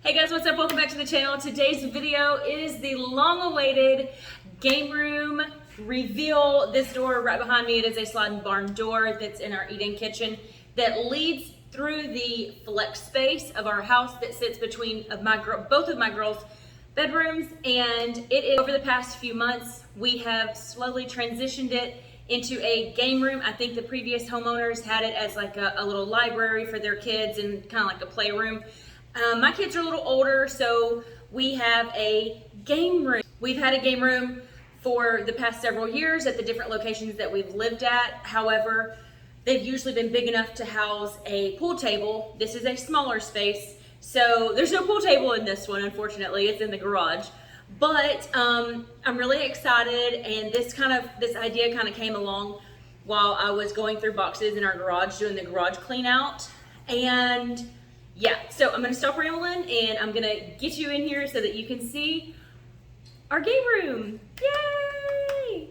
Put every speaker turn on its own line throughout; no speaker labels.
Hey guys, what's up? Welcome back to the channel. Today's video is the long-awaited game room reveal. This door right behind me, it is a sliding barn door that's in our eat-in kitchen that leads through the flex space of our house that sits between both of my girls' bedrooms. And it is, over the past few months, we have slowly transitioned it into a game room. I think the previous homeowners had it as like a little library for their kids and kind of like a playroom. My kids are a little older, so we have a game room. We've had a game room for the past several years at the different locations that we've lived at. However, they've usually been big enough to house a pool table. This is a smaller space, so there's no pool table in this one, unfortunately. It's in the garage. But I'm really excited, and this idea kind of came along while I was going through boxes in our garage, doing the garage clean out. And yeah, so I'm gonna stop rambling and I'm gonna get you in here so that you can see our game room. Yay!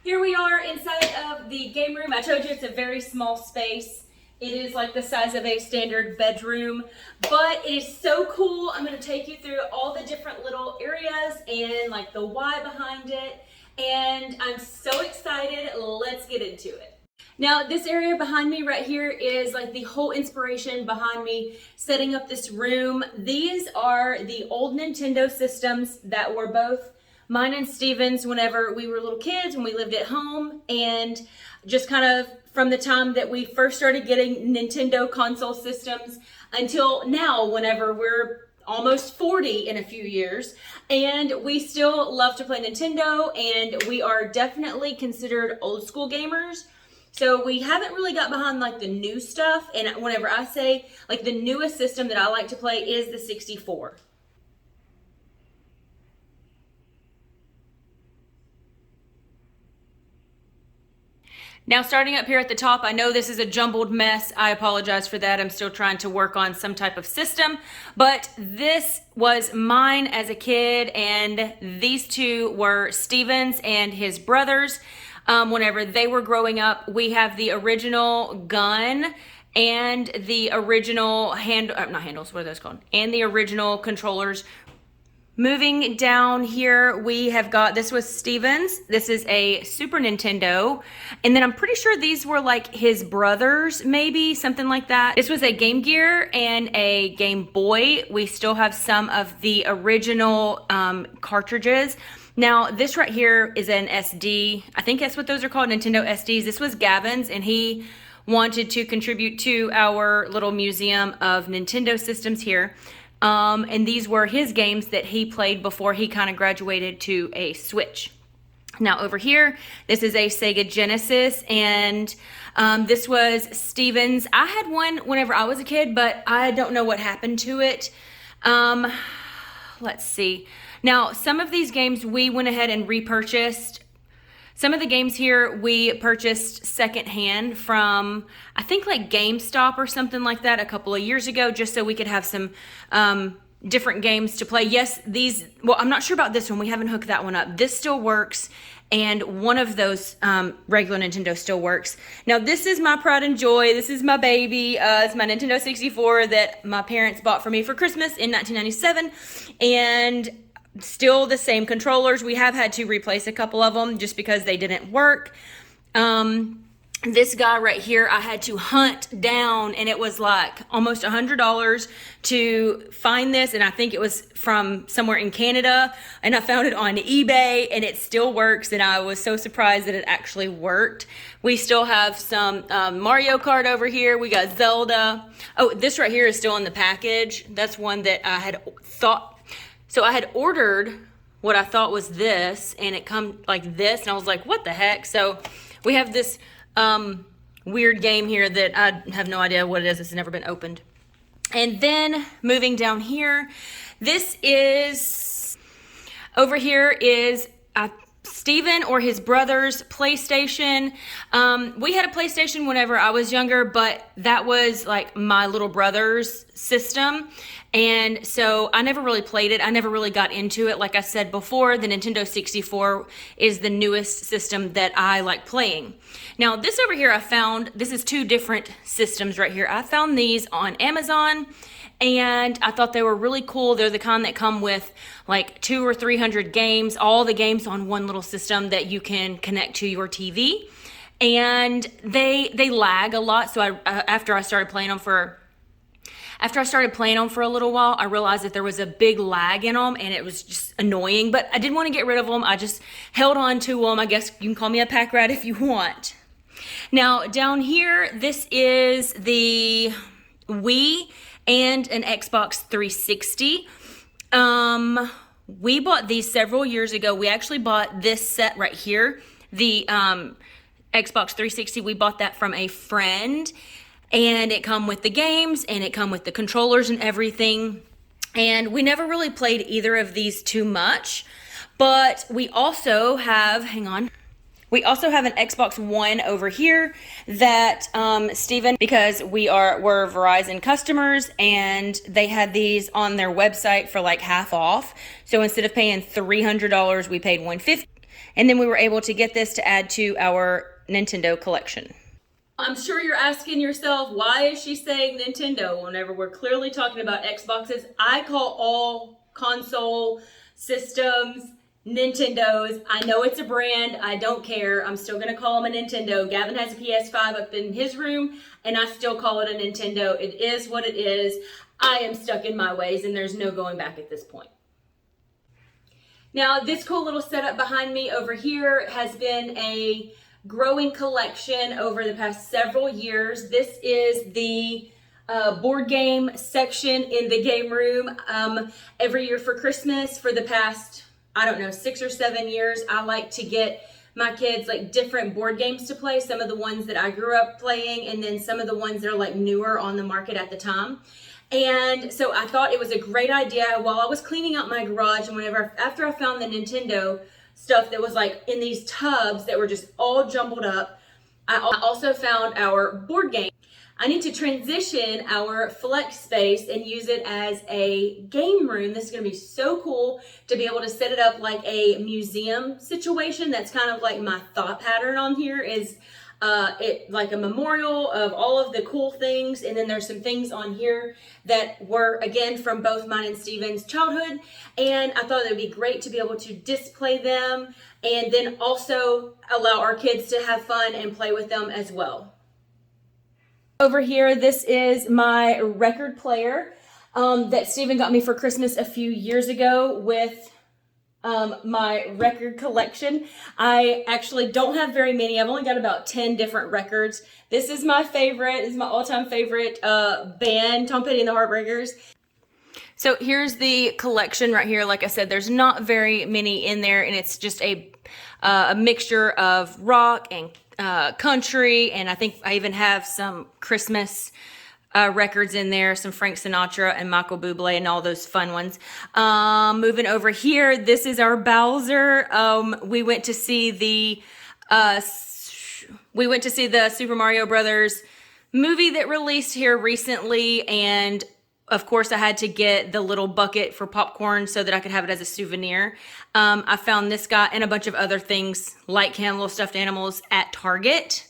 Here we are inside of the game room. I told you it's a very small space. It is like the size of a standard bedroom, but it is so cool. I'm gonna take you through all the different little areas and like the why behind it. And I'm so excited, let's get into it. Now, this area behind me right here is like the whole inspiration behind me setting up this room. These are the old Nintendo systems that were both mine and Steven's whenever we were little kids, when we lived at home, and just kind of from the time that we first started getting Nintendo console systems until now, whenever we're almost 40 in a few years, and we still love to play Nintendo, and we are definitely considered old school gamers. So we haven't really got behind like the new stuff, and whenever I say like the newest system that I like to play is the 64. Now, starting up here at the top, I know this is a jumbled mess. I apologize for that. I'm still trying to work on some type of system, but this was mine as a kid, and these two were Steven's and his brothers. Whenever they were growing up, we have the original gun and the original not handles, what are those called? And the original controllers. Moving down here, we have got, this was Steven's. This is a Super Nintendo. And then I'm pretty sure these were like his brothers, maybe, something like that. This was a Game Gear and a Game Boy. We still have some of the original cartridges. Now, this right here is an SD. I think that's what those are called, Nintendo SDs. This was Gavin's, and he wanted to contribute to our little museum of Nintendo systems here. And these were his games that he played before he kind of graduated to a Switch. Now over here, this is a Sega Genesis, and this was Steven's. I had one whenever I was a kid, but I don't know what happened to it. Let's see. Now, some of these games we went ahead and repurchased. Some of the games here we purchased secondhand from, I think like GameStop or something like that a couple of years ago, just so we could have some different games to play. Yes, these, well, I'm not sure about this one. We haven't hooked that one up. This still works, and one of those regular Nintendo still works. Now, this is my pride and joy. This is my baby. It's my Nintendo 64 that my parents bought for me for Christmas in 1997, and still the same controllers. We have had to replace a couple of them just because they didn't work. This guy right here, I had to hunt down, and it was like almost $100 to find this, and I think it was from somewhere in Canada, and I found it on eBay, and it still works, and I was so surprised that it actually worked. We still have some Mario Kart over here. We got Zelda. Oh, this right here is still in the package. That's one that I had thought. So I had ordered what I thought was this, and it come like this, and I was like, what the heck? So we have this weird game here that I have no idea what it is. It's never been opened. And then moving down here, this is, over here is, I Steven or his brother's PlayStation. We had a PlayStation whenever I was younger, but that was like my little brother's system. And so I never really played it. I never really got into it. Like I said before, the Nintendo 64 is the newest system that I like playing. Now this over here I found, this is two different systems right here. I found these on Amazon and I thought they were really cool. They're the kind that come with like 200 or 300 games, all the games on one little system that you can connect to your TV. And they lag a lot. So after I started playing them for a little while, I realized that there was a big lag in them and it was just annoying, but I didn't want to get rid of them. I just held on to them. I guess you can call me a pack rat if you want. Now down here, this is the Wii and an Xbox 360. We bought these several years ago. We actually bought this set right here, the Xbox 360. We bought that from a friend. And it come with the games and it come with the controllers and everything. And we never really played either of these too much, but we also have, we also have an Xbox One over here that Steven, because we're Verizon customers and they had these on their website for like half off. So instead of paying $300, we paid $150. And then we were able to get this to add to our Nintendo collection. I'm sure you're asking yourself, why is she saying Nintendo whenever we're clearly talking about Xboxes? I call all console systems Nintendos. I know it's a brand. I don't care. I'm still going to call them a Nintendo. Gavin has a PS5 up in his room, and I still call it a Nintendo. It is what it is. I am stuck in my ways, and there's no going back at this point. Now, this cool little setup behind me over here has been a growing collection over the past several years. This is the board game section in the game room. Every year for Christmas for the past, I don't know, 6 or 7 years, I like to get my kids like different board games to play. Some of the ones that I grew up playing and then some of the ones that are like newer on the market at the time. And so I thought it was a great idea while I was cleaning out my garage and after I found the Nintendo stuff that was like in these tubs that were just all jumbled up. I also found our board game. I need to transition our flex space and use it as a game room. This is going to be so cool to be able to set it up like a museum situation. That's kind of like my thought pattern on here is it like a memorial of all of the cool things. And then there's some things on here that were, again, from both mine and Steven's childhood. And I thought it would be great to be able to display them and then also allow our kids to have fun and play with them as well. Over here, this is my record player that Steven got me for Christmas a few years ago with my record collection. I actually don't have very many. I've only got about 10 different records. This is my favorite. This is my all-time favorite band, Tom Petty and the Heartbreakers. So here's the collection right here. Like I said, there's not very many in there, and it's just a mixture of rock and country, and I think I even have some Christmas records in there, some Frank Sinatra and Michael Bublé and all those fun ones. Moving over here, this is our Bowser. We went to see the Super Mario Brothers movie that released here recently, and of course I had to get the little bucket for popcorn so that I could have it as a souvenir. I found this guy and a bunch of other things like him, little stuffed animals at Target.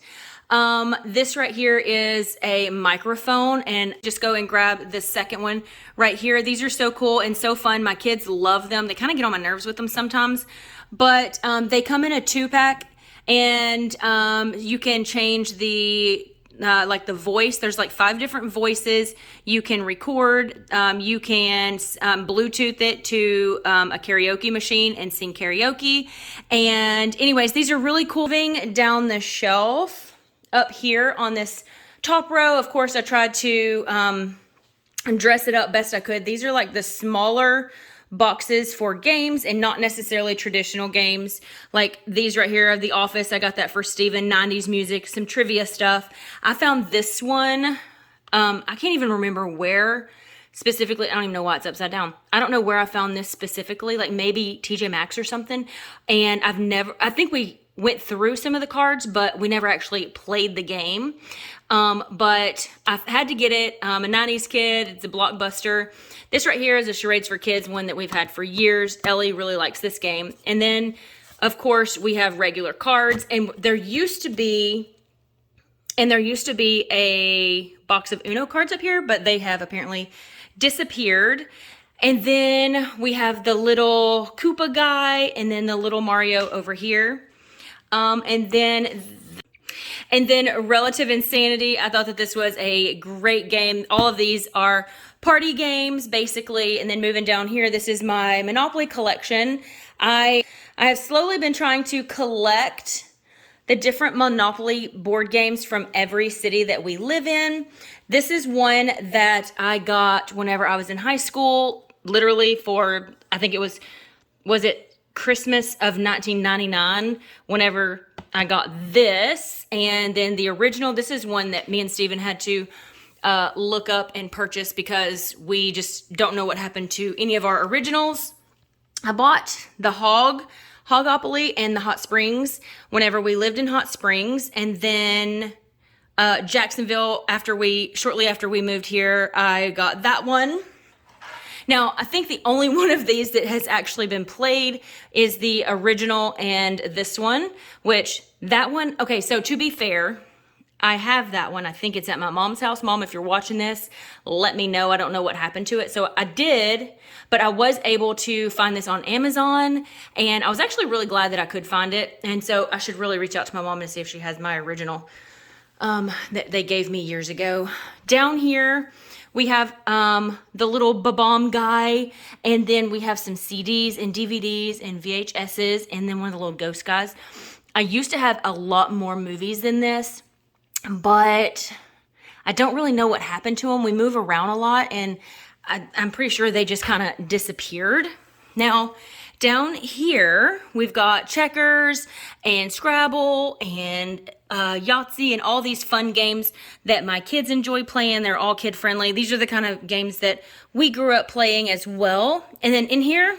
This right here is a microphone, and just go and grab the second one right here. These are so cool and so fun. My kids love them. They kind of get on my nerves with them sometimes, but they come in a 2-pack, and you can change the like the voice. There's like 5 different voices you can record. You can Bluetooth it to a karaoke machine and sing karaoke. And anyways, these are really cool. Moving down the shelf up here on this top row, of course, I tried to dress it up best I could. These are like the smaller boxes for games and not necessarily traditional games. Like these right here of The Office, I got that for Steven, 90s music, some trivia stuff. I found this one, I can't even remember where specifically. I don't even know why it's upside down. I don't know where I found this specifically, like maybe TJ Maxx or something. And I think we went through some of the cards, but we never actually played the game. But I've had to get it. I'm a 90s kid. It's a blockbuster. This right here is a Charades for Kids, one that we've had for years. Ellie really likes this game. And then, of course, we have regular cards. And there used to be a box of Uno cards up here, but they have apparently disappeared. And then we have the little Koopa guy and then the little Mario over here. And then Relative Insanity. I thought that this was a great game. All of these are party games, basically. And then moving down here, this is my Monopoly collection. I have slowly been trying to collect the different Monopoly board games from every city that we live in. This is one that I got whenever I was in high school, literally for, I think it was it Christmas of 1999, whenever I got this. And then the original, this is one that me and Steven had to look up and purchase because we just don't know what happened to any of our originals. I bought the Hogopoly and the Hot Springs whenever we lived in Hot Springs. And then Jacksonville, shortly after we moved here, I got that one. Now, I think the only one of these that has actually been played is the original and this one, which that one, okay, so to be fair, I have that one. I think it's at my mom's house. Mom, if you're watching this, let me know. I don't know what happened to it. So I did, but I was able to find this on Amazon, and I was actually really glad that I could find it. And so I should really reach out to my mom and see if she has my original that they gave me years ago. Down here, we have the little Ba-Bomb guy, and then we have some CDs and DVDs and VHSs, and then one of the little ghost guys. I used to have a lot more movies than this, but I don't really know what happened to them. We move around a lot, and I'm pretty sure they just kind of disappeared. Now, down here, we've got checkers and Scrabble and Yahtzee and all these fun games that my kids enjoy playing. They're all kid friendly. These are the kind of games that we grew up playing as well. And then in here,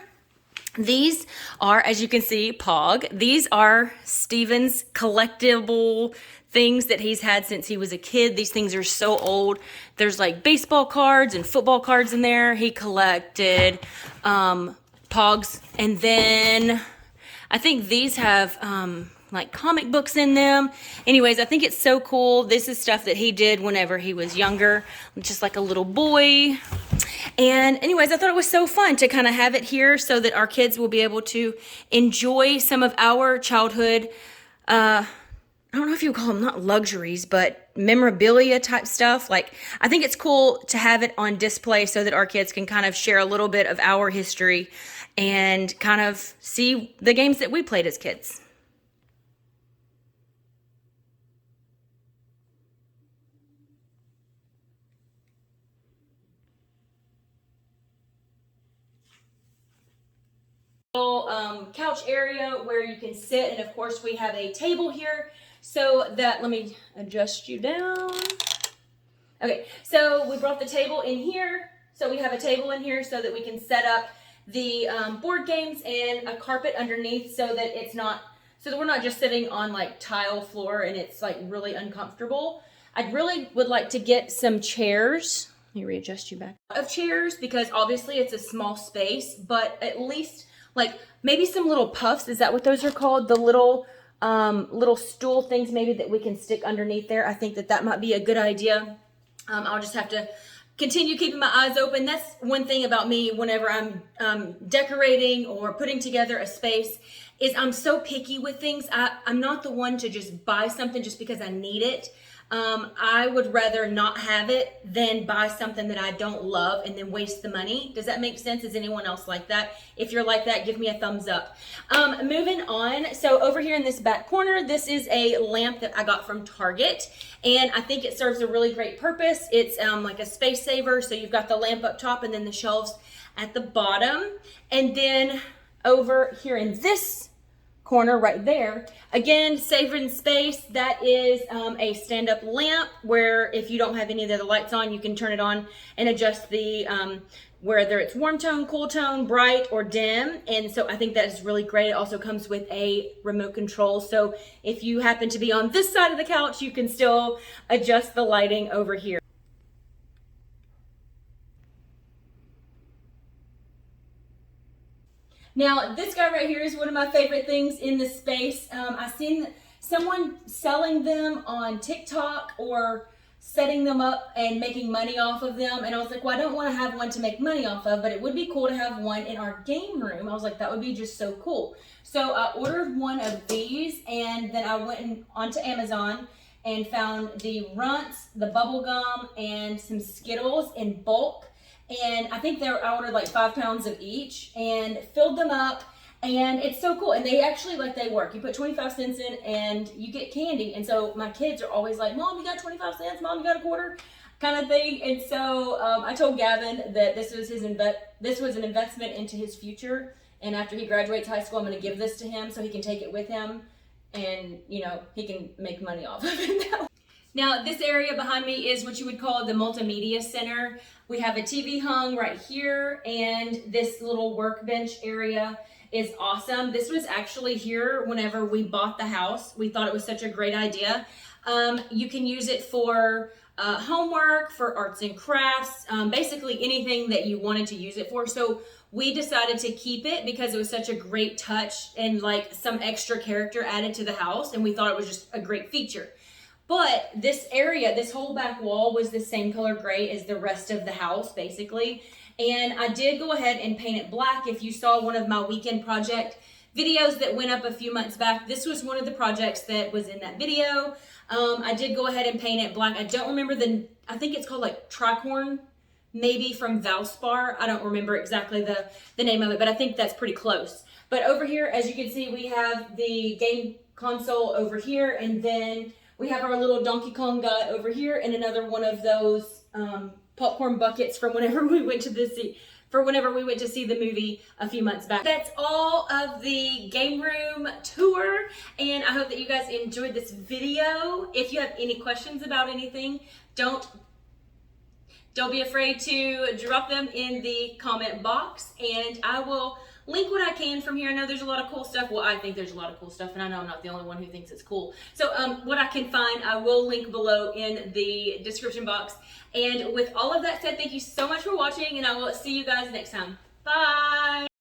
these are, as you can see, Pog. These are Steven's collectible things that he's had since he was a kid. These things are so old. There's like baseball cards and football cards in there. He collected Pogs. And then I think these have like comic books in them. Anyways, I think it's so cool. This is stuff that he did whenever he was younger, just like a little boy. And anyways, I thought it was so fun to kind of have it here so that our kids will be able to enjoy some of our childhood, I don't know if you would call them not luxuries, but memorabilia type stuff. Like, I think it's cool to have it on display so that our kids can kind of share a little bit of our history and kind of see the games that we played as kids. Little couch area where you can sit, and of course we have a table here so that, let me adjust you down. Okay, so we brought the table in here, so we have a table in here so that we can set up the board games and a carpet underneath so that it's not, so that we're not just sitting on like tile floor and it's like really uncomfortable. I really would like to get some chairs. Let me readjust you back. Of chairs, because obviously it's a small space, but at least like maybe some little puffs. Is that what those are called? The little little stool things maybe that we can stick underneath there. I think that that might be a good idea. I'll just have to continue keeping my eyes open. That's one thing about me whenever I'm decorating or putting together a space, is I'm so picky with things. I'm not the one to just buy something just because I need it. I would rather not have it than buy something that I don't love and then waste the money. Does that make sense? Is anyone else like that? If you're like that, give me a thumbs up. Moving on. So over here in this back corner, this is a lamp that I got from Target, and I think it serves a really great purpose. It's like a space saver. So you've got the lamp up top and then the shelves at the bottom. And then over here in this corner right there. Again, saving space. That is a stand-up lamp where if you don't have any of the other lights on, you can turn it on and adjust the whether it's warm tone, cool tone, bright, or dim. And so I think that is really great. It also comes with a remote control. So if you happen to be on this side of the couch, you can still adjust the lighting over here. Now, this guy right here is one of my favorite things in this space. I've seen someone selling them on TikTok or setting them up and making money off of them. And I was like, well, I don't want to have one to make money off of, but it would be cool to have one in our game room. I was like, that would be just so cool. So I ordered one of these, and then I went onto Amazon and found the Runts, the bubble gum, and some Skittles in bulk. And I think I ordered like 5 pounds of each and filled them up, and it's so cool. And they actually, like, they work. You put 25 cents in and you get candy. And so my kids are always like, Mom, you got 25 cents? Mom, you got a quarter? Kind of thing. And so I told Gavin that this was an investment into his future. And after he graduates high school, I'm going to give this to him so he can take it with him, and, you know, he can make money off of it now. Now, this area behind me is what you would call the multimedia center. We have a TV hung right here, and this little workbench area is awesome. This was actually here whenever we bought the house. We thought it was such a great idea. You can use it for homework, for arts and crafts, basically anything that you wanted to use it for. So we decided to keep it because it was such a great touch and like some extra character added to the house, and we thought it was just a great feature. But this area, this whole back wall was the same color gray as the rest of the house, basically. And I did go ahead and paint it black. If you saw one of my weekend project videos that went up a few months back, this was one of the projects that was in that video. I did go ahead and paint it black. I don't remember I think it's called like Tricorn, maybe from Valspar. I don't remember exactly the name of it, but I think that's pretty close. But over here, as you can see, we have the game console over here, and then we have our little Donkey Kong guy over here, and another one of those popcorn buckets from whenever we went to see the movie a few months back. That's all of the game room tour, and I hope that you guys enjoyed this video. If you have any questions about anything, don't be afraid to drop them in the comment box, and I will link what I can from here. I know there's a lot of cool stuff. Well, I think there's a lot of cool stuff, and I know I'm not the only one who thinks it's cool. So what I can find, I will link below in the description box. And with all of that said, thank you so much for watching, and I will see you guys next time. Bye!